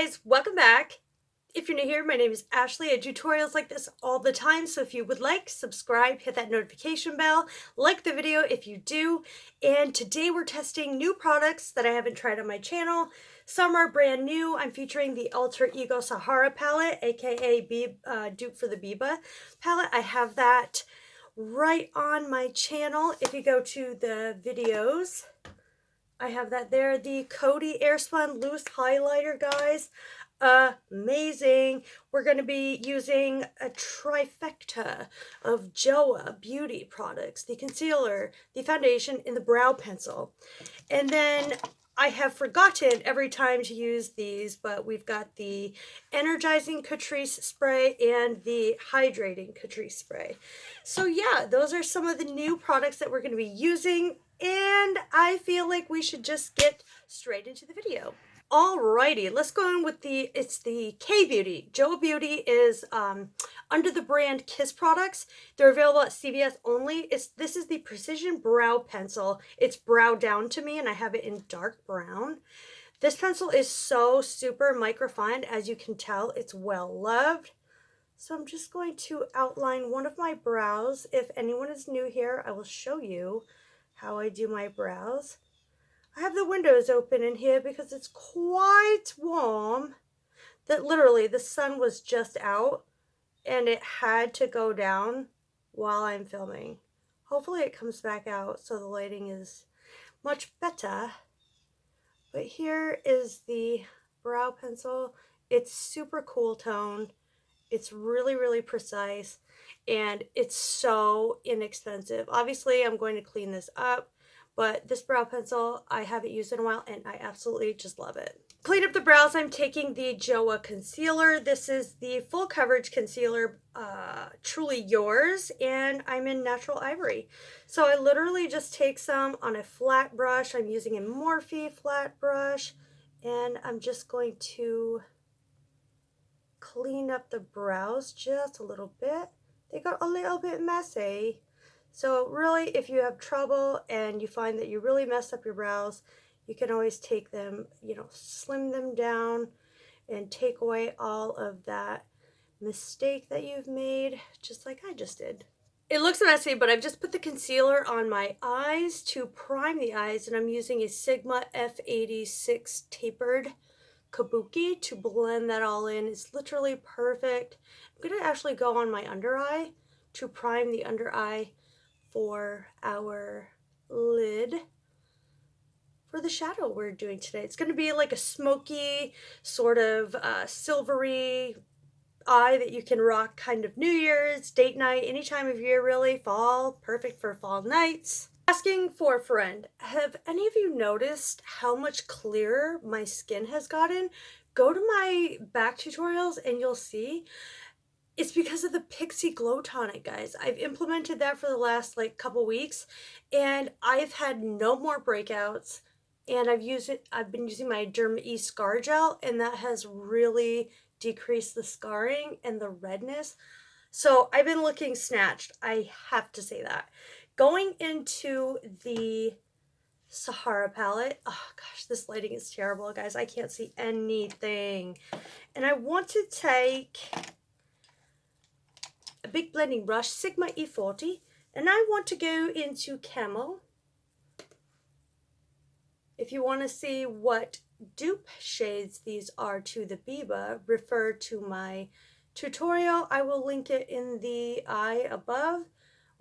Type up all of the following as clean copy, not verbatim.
guys, welcome back. If you're new here, my name is Ashley. I do tutorials like this all the time, so if you would like, subscribe, hit that notification bell, like the video if you do. And today we're testing new products that I haven't tried on my channel. Some are brand new. I'm featuring the Alterego Sahara palette, aka dupe for the Biba palette. I have that right on my channel. If you go to the videos, I have that there. The Coty Airspun Loose Highlighter, guys. Amazing. We're going to be using a trifecta of Joah beauty products. The concealer, the foundation, and the brow pencil. And then I have forgotten every time to use these, but we've got the energizing Catrice spray and the hydrating Catrice spray. So yeah, those are some of the new products that we're going to be using. And I feel like we should just get straight into the video. Alrighty, let's go in with it's the K-Beauty. Joah Beauty is under the brand Kiss products. They're available at CVS only. This is the Precision Brow Pencil. It's brow down to me, and I have it in dark brown. This pencil is so super microfined. As you can tell, it's well loved. So I'm just going to outline one of my brows. If anyone is new here, I will show you how I do my brows. I have the windows open in here because it's quite warm. That literally the sun was just out and it had to go down while I'm filming. Hopefully it comes back out so the lighting is much better. But here is the brow pencil. It's super cool tone. It's really, really precise, and it's so inexpensive. Obviously, I'm going to clean this up, but this brow pencil, I haven't used in a while, and I absolutely just love it. Clean up the brows, I'm taking the Joah concealer. This is the full coverage concealer, Truly Yours, and I'm in natural ivory. So I literally just take some on a flat brush. I'm using a Morphe flat brush, and I'm just going to clean up the brows just a little bit. They got a little bit messy. So really, if you have trouble and you find that you really messed up your brows, you can always take them, slim them down and take away all of that mistake that you've made, just like I just did. It looks messy, but I've just put the concealer on my eyes to prime the eyes, and I'm using a Sigma F86 tapered kabuki to blend that all in. It's literally perfect. I'm going to actually go on my under eye to prime the under eye for our lid for the shadow we're doing today. It's going to be like a smoky, sort of silvery eye that you can rock kind of New Year's, date night, any time of year really. Fall, perfect for fall nights. Asking for a friend, have any of you noticed how much clearer my skin has gotten? Go to my back tutorials and you'll see. It's because of the Pixie Glow Tonic, guys. I've implemented that for the last couple weeks, and I've had no more breakouts, and I've been using my Derma E Scar Gel, and that has really decreased the scarring and the redness. So I've been looking snatched, I have to say that. Going into the Sahara palette, oh gosh, this lighting is terrible, guys. I can't see anything. And I want to take a big blending brush, Sigma E40, and I want to go into Camel. If you want to see what dupe shades these are to the Biba, refer to my tutorial. I will link it in the eye above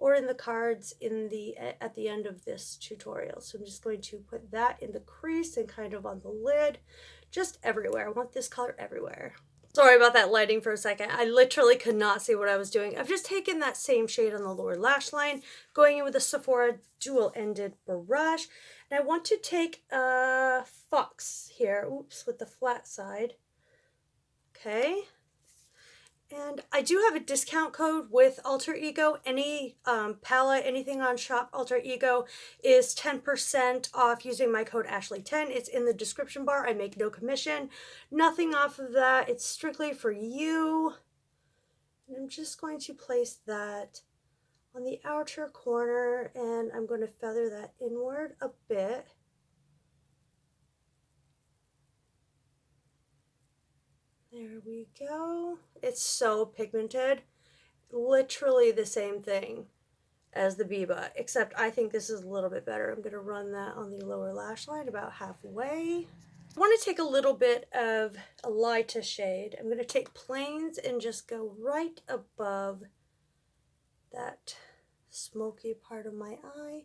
or in the cards at the end of this tutorial. So I'm just going to put that in the crease and kind of on the lid, just everywhere. I want this color everywhere. Sorry about that lighting for a second. I literally could not see what I was doing. I've just taken that same shade on the lower lash line, going in with a Sephora dual-ended brush. And I want to take a Fox here, oops, with the flat side. Okay. And I do have a discount code with Alterego. Any palette, anything on Shop Alterego is 10% off using my code Ashley10. It's in the description bar. I make no commission. Nothing off of that. It's strictly for you. And I'm just going to place that on the outer corner, and I'm going to feather that inward a bit. There we go. It's so pigmented. Literally the same thing as the Biba, except I think this is a little bit better. I'm going to run that on the lower lash line about halfway. I want to take a little bit of a lighter shade. I'm going to take Plains and just go right above that smoky part of my eye.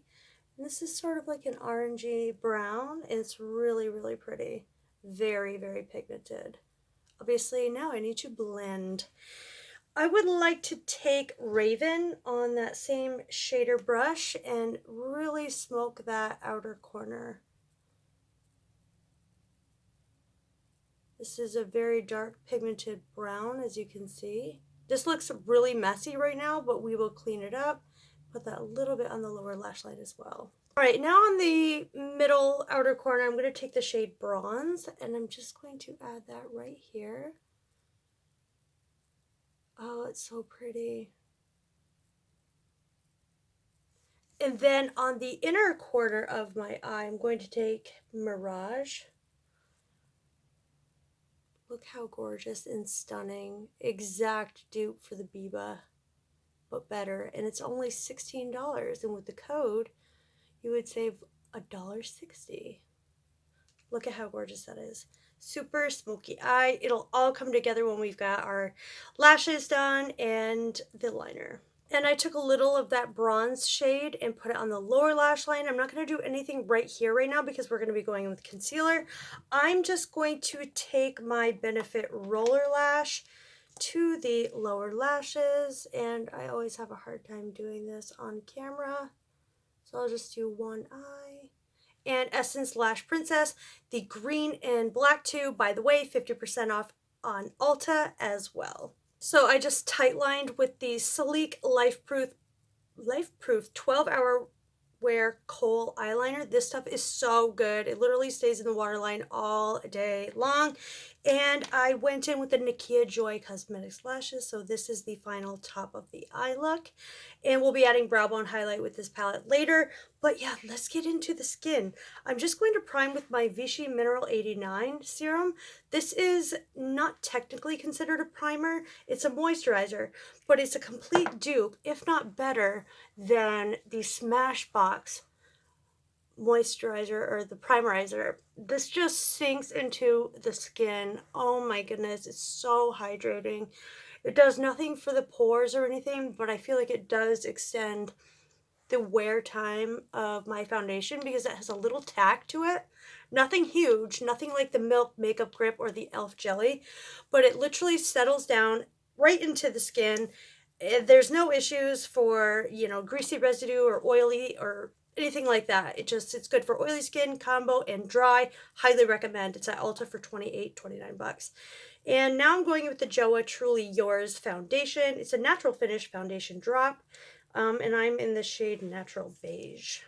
And this is sort of like an orangey brown, and it's really, really pretty. Very, very pigmented. Obviously, now I need to blend. I would like to take Raven on that same shader brush and really smoke that outer corner. This is a very dark pigmented brown, as you can see. This looks really messy right now, but we will clean it up. Put that a little bit on the lower lash line as well. All right, now on the middle outer corner, I'm going to take the shade Bronze, and I'm just going to add that right here. Oh, it's so pretty. And then on the inner corner of my eye, I'm going to take Mirage. Look how gorgeous and stunning. Exact dupe for the Biba, but better. And it's only $16. And with the code, you would save $1.60. Look at how gorgeous that is. Super smoky eye. It'll all come together when we've got our lashes done and the liner. And I took a little of that bronze shade and put it on the lower lash line. I'm not going to do anything right here right now because we're going to be going with concealer. I'm just going to take my Benefit Roller Lash to the lower lashes. And I always have a hard time doing this on camera. So I'll just do one eye. And Essence Lash Princess, the green and black tube, by the way, 50% off on Ulta as well. So I just tight lined with the Sleek Life Proof 12-hour wear kohl eyeliner. This stuff is so good. It literally stays in the waterline all day long. And I went in with the Nikkia Joy Cosmetics lashes. So this is the final top of the eye look. And we'll be adding brow bone highlight with this palette later. But yeah, let's get into the skin. I'm just going to prime with my Vichy Mineral 89 serum. This is not technically considered a primer. It's a moisturizer, but it's a complete dupe, if not better, than the Smashbox moisturizer or the primerizer. This just sinks into the skin. Oh my goodness, it's so hydrating. It does nothing for the pores or anything, but I feel like it does extend the wear time of my foundation because it has a little tack to it. Nothing huge, nothing like the Milk Makeup Grip or the e.l.f. Jelly, but it literally settles down right into the skin. There's no issues for, you know, greasy residue or oily or anything like that. It's good for oily skin, combo, and dry. Highly recommend. It's at Ulta for $29. And now I'm going with the Joah Truly Yours foundation. It's a natural finish foundation drop. And I'm in the shade Natural Beige.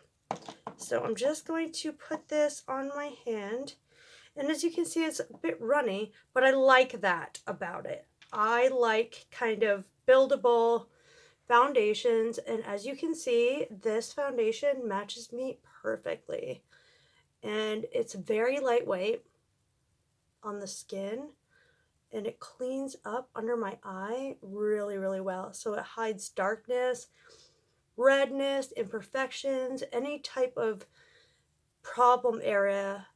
So I'm just going to put this on my hand. And as you can see, it's a bit runny, but I like that about it. I like kind of buildable foundations. And as you can see, this foundation matches me perfectly. And it's very lightweight on the skin. And it cleans up under my eye really, really well. So it hides darkness, redness, imperfections, any type of problem area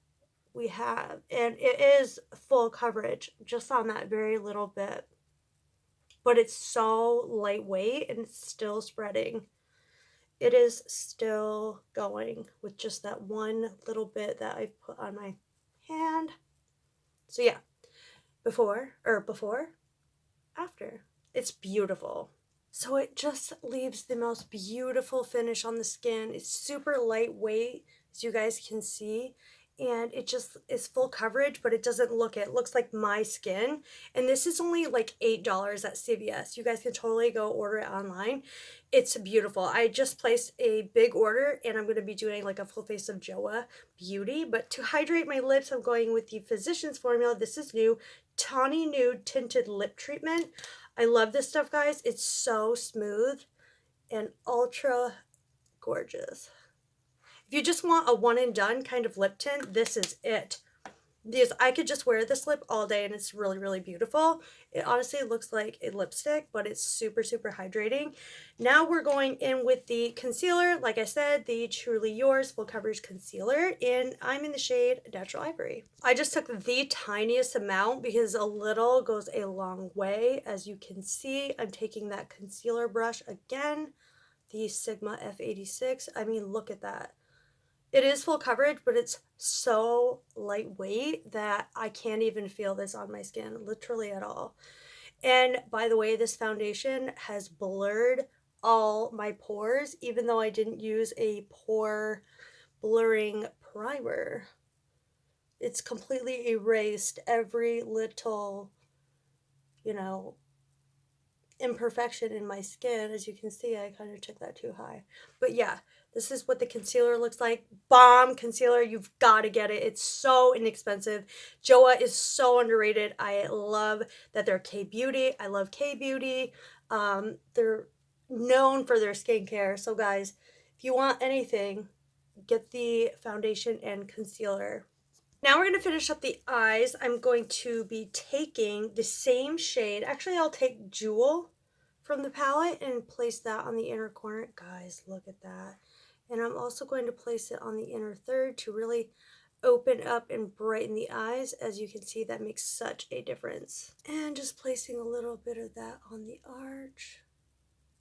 we have. And it is full coverage just on that very little bit. But it's so lightweight and it's still spreading. It is still going with just that one little bit that I've put on my hand. So yeah, before, after. It's beautiful. So it just leaves the most beautiful finish on the skin. It's super lightweight, as you guys can see. And it just is full coverage, but it doesn't look it. It looks like my skin. And this is only like $8 at CVS. You guys can totally go order it online. It's beautiful. I just placed a big order and I'm going to be doing like a full face of Joah Beauty. But to hydrate my lips, I'm going with the Physicians Formula. This is new. Tawny Nude Tinted Lip Treatment. I love this stuff, guys. It's so smooth and ultra gorgeous. If you just want a one and done kind of lip tint, this is it. because I could just wear this lip all day and it's really, really beautiful. It honestly looks like a lipstick, but it's super, super hydrating. Now we're going in with the concealer. Like I said, the Truly Yours Full Coverage Concealer, and I'm in the shade Natural Ivory. I just took the tiniest amount because a little goes a long way. As you can see, I'm taking that concealer brush again, the Sigma F86. I mean, look at that. It is full coverage, but it's so lightweight that I can't even feel this on my skin, literally at all. And by the way, this foundation has blurred all my pores, even though I didn't use a pore blurring primer. It's completely erased every little, you know, imperfection in my skin. As you can see, I kind of took that too high. But yeah, this is what the concealer looks like. Bomb concealer. You've got to get it. It's so inexpensive. Joah is so underrated. I love that they're K-Beauty. I love K-Beauty. They're known for their skincare. So guys, if you want anything, get the foundation and concealer. Now we're going to finish up the eyes. I'm going to be taking the same shade. Actually, I'll take Jewel from the palette and place that on the inner corner. Guys, look at that. And I'm also going to place it on the inner third to really open up and brighten the eyes. As you can see, that makes such a difference. And just placing a little bit of that on the arch.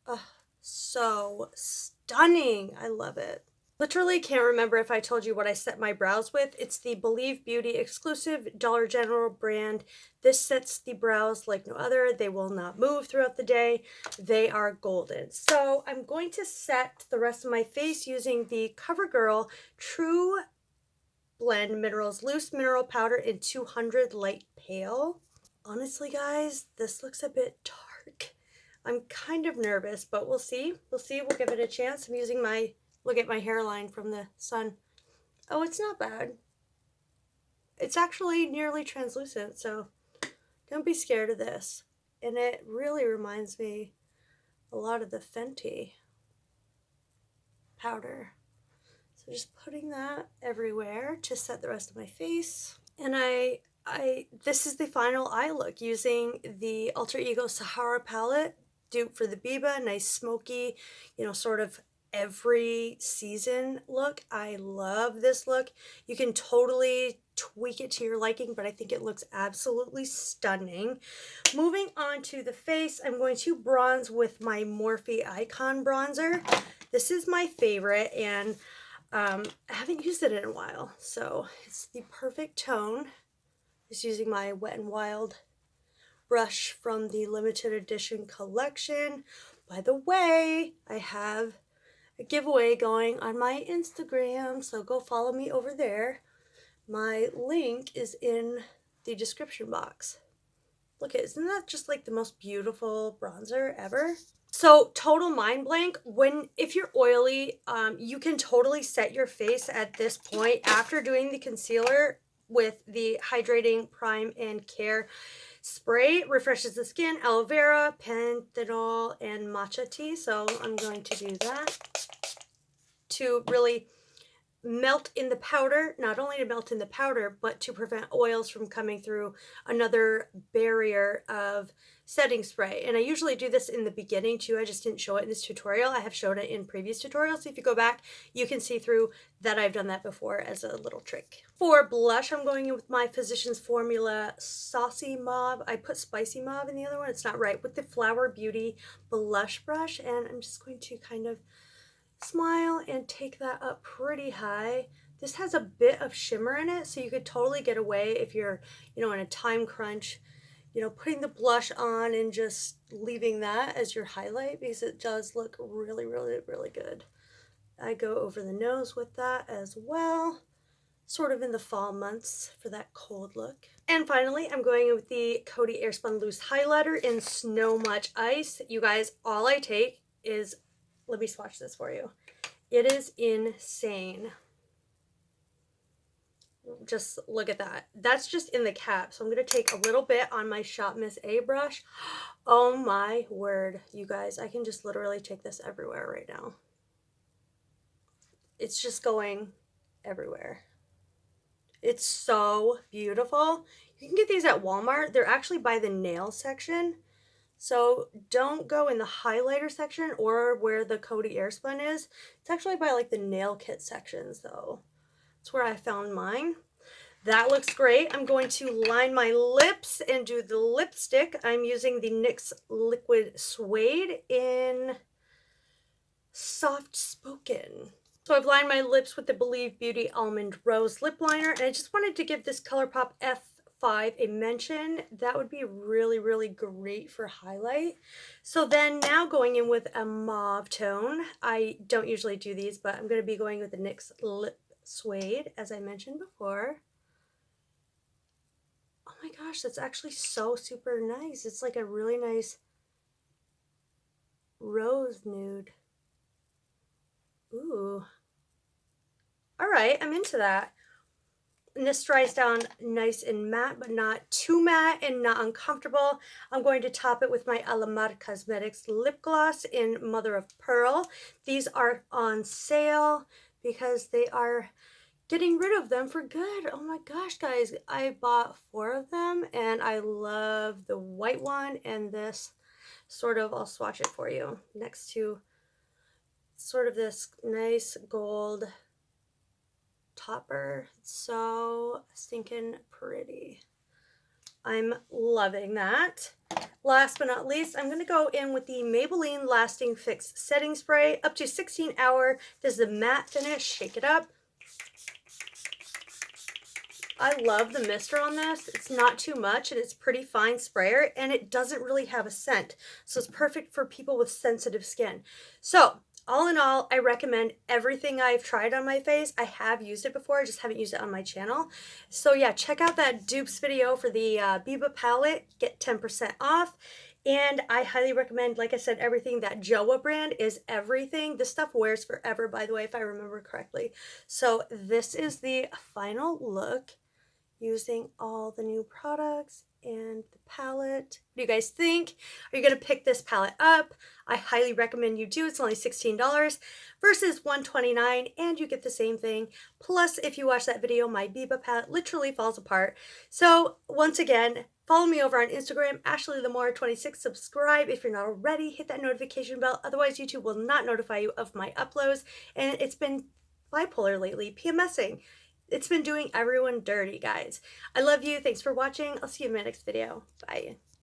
Oh, so stunning. I love it. Literally can't remember if I told you what I set my brows with. It's the Believe Beauty exclusive Dollar General brand. This sets the brows like no other. They will not move throughout the day. They are golden. So I'm going to set the rest of my face using the Covergirl True Blend Minerals Loose Mineral Powder in 200 Light Pale. Honestly, guys, this looks a bit dark. I'm kind of nervous, but we'll see. We'll see. We'll give it a chance. I'm using my... Look at my hairline from the sun. Oh, it's not bad. It's actually nearly translucent, so don't be scared of this. And it really reminds me a lot of the Fenty powder. So just putting that everywhere to set the rest of my face. And this is the final eye look using the Alterego Sahara palette, dupe for the Biba, nice smoky, you know, sort of every season look. I love this look. You can totally tweak it to your liking, but I think it looks absolutely stunning. Moving on to the face, I'm going to bronze with my Morphe Icon bronzer. This is my favorite, and I haven't used it in a while, so it's the perfect tone. Just using my Wet n Wild brush from the limited edition collection. By the way, I have a giveaway going on my Instagram, so go follow me over there. My link is in the description box. Look at, isn't that just like the most beautiful bronzer ever? So total mind blank, if you're oily, you can totally set your face at this point after doing the concealer with the Hydrating Prime and Care spray. Refreshes the skin, aloe vera, panthenol, and matcha tea. So I'm going to do that to really melt in the powder, not only to melt in the powder, but to prevent oils from coming through another barrier of setting spray. And I usually do this in the beginning too. I just didn't show it in this tutorial. I have shown it in previous tutorials. So if you go back, you can see through that I've done that before as a little trick. For blush, I'm going in with my Physicians Formula Saucy Mauve. I put Spicy Mauve in the other one. It's not right. With the Flower Beauty blush brush. And I'm just going to kind of smile and take that up pretty high. This has a bit of shimmer in it, so you could totally get away if you're, you know, in a time crunch, you know, putting the blush on and just leaving that as your highlight, because it does look really, really, really good. I go over the nose with that as well, sort of in the fall months for that cold look. And finally, I'm going in with the Coty Airspun Loose Highlighter in Snow Much Ice. You guys, all I take is, let me swatch this for you. It is insane. Just look at that. That's just in the cap. So I'm going to take a little bit on my Shopmissa A brush. Oh my word, you guys. I can just literally take this everywhere right now. It's just going everywhere. It's so beautiful. You can get these at Walmart. They're actually by the nail section. So don't go in the highlighter section or where the Coty airspun is. It's actually by like the nail kit sections though. That's where I found mine. That looks great. I'm going to line my lips and do the lipstick. I'm using the NYX Liquid Suede in Soft Spoken. So I've lined my lips with the Believe Beauty Almond Rose Lip Liner, and I just wanted to give this Colourpop E5 a mention. That would be really, really great for highlight. So then now going in with a mauve tone. I don't usually do these, but I'm going to be going with the NYX Lip Suede, as I mentioned before. Oh my gosh, that's actually so super nice. It's like a really nice rose nude. Ooh. All right, I'm into that. And this dries down nice and matte, but not too matte and not uncomfortable. I'm going to top it with my ALAMAR Cosmetics lip gloss in Mother of Pearl. These are on sale because they are getting rid of them for good. Oh my gosh, guys, I bought 4 of them and I love the white one and this sort of, I'll swatch it for you, next to sort of this nice gold topper. It's so stinking pretty. I'm loving that. Last but not least, I'm going to go in with the Maybelline Lasting Fix Setting Spray, up to 16 hour. This is the matte finish. Shake it up. I love the mister on this. It's not too much and it's pretty fine sprayer and it doesn't really have a scent. So it's perfect for people with sensitive skin. So all in all, I recommend everything I've tried on my face. I have used it before, I just haven't used it on my channel. So yeah, check out that dupes video for the Biba palette. Get 10% off. And I highly recommend, like I said, everything. That Joah brand is everything. This stuff wears forever, by the way, if I remember correctly. So this is the final look using all the new products and the palette. What do you guys think? Are you going to pick this palette up? I highly recommend you do. It's only $16 versus $129 and you get the same thing. Plus, if you watch that video, my Biba palette literally falls apart. So once again, follow me over on Instagram, AshleyTheMore26. Subscribe if you're not already. Hit that notification bell. Otherwise, YouTube will not notify you of my uploads. And it's been bipolar lately, PMSing. It's been doing everyone dirty, guys. I love you. Thanks for watching. I'll see you in my next video. Bye.